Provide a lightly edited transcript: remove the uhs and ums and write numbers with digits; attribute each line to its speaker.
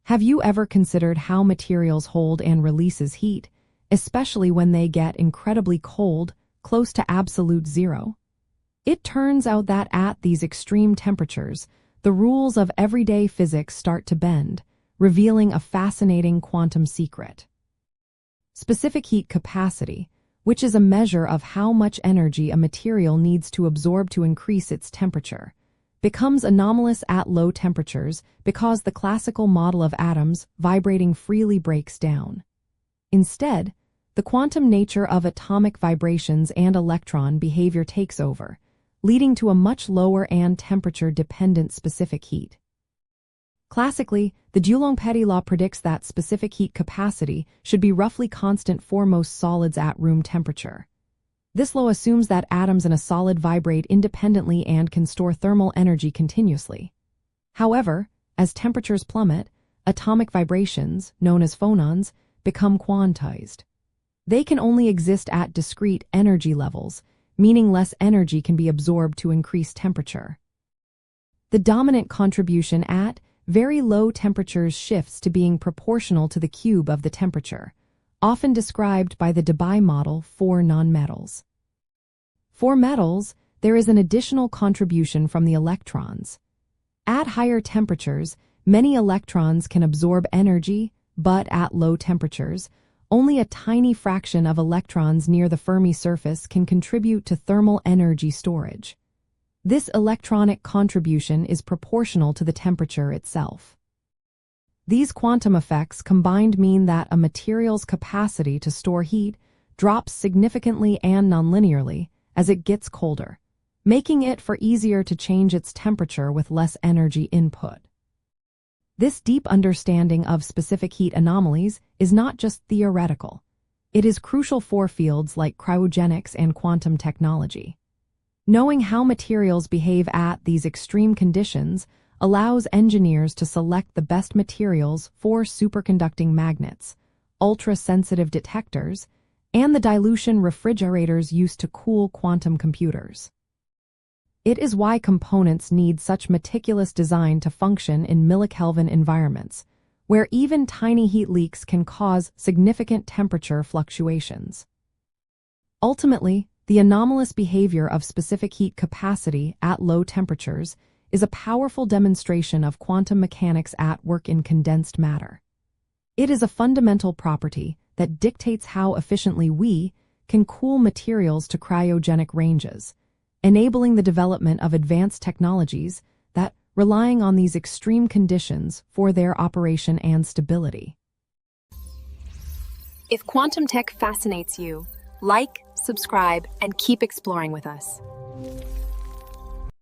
Speaker 1: Have you ever considered how materials hold and releases heat, especially when they get incredibly cold, close to absolute zero? It turns out that at these extreme temperatures, the rules of everyday physics start to bend, revealing a fascinating quantum secret. Specific heat capacity, which is a measure of how much energy a material needs to absorb to increase its temperature, becomes anomalous at low temperatures because the classical model of atoms vibrating freely breaks down. Instead, the quantum nature of atomic vibrations and electron behavior takes over, leading to a much lower and temperature-dependent specific heat. Classically, the Dulong-Petit law predicts that specific heat capacity should be roughly constant for most solids at room temperature. This law assumes that atoms in a solid vibrate independently and can store thermal energy continuously. However, as temperatures plummet, atomic vibrations, known as phonons, become quantized. They can only exist at discrete energy levels, meaning less energy can be absorbed to increase temperature. The dominant contribution at very low temperatures shifts to being proportional to the cube of the temperature, often described by the Debye model for nonmetals. For metals, there is an additional contribution from the electrons. At higher temperatures, many electrons can absorb energy, but at low temperatures, only a tiny fraction of electrons near the Fermi surface can contribute to thermal energy storage. This electronic contribution is proportional to the temperature itself. These quantum effects combined mean that a material's capacity to store heat drops significantly and nonlinearly as it gets colder, making it easier to change its temperature with less energy input. This deep understanding of specific heat anomalies is not just theoretical. It is crucial for fields like cryogenics and quantum technology. Knowing how materials behave at these extreme conditions allows engineers to select the best materials for superconducting magnets, ultra-sensitive detectors, and the dilution refrigerators used to cool quantum computers. It is why components need such meticulous design to function in millikelvin environments, where even tiny heat leaks can cause significant temperature fluctuations. Ultimately, the anomalous behavior of specific heat capacity at low temperatures is a powerful demonstration of quantum mechanics at work in condensed matter. It is a fundamental property that dictates how efficiently we can cool materials to cryogenic ranges, enabling the development of advanced technologies that relying on these extreme conditions for their operation and stability.
Speaker 2: If quantum tech fascinates you, like, subscribe, and keep exploring with us.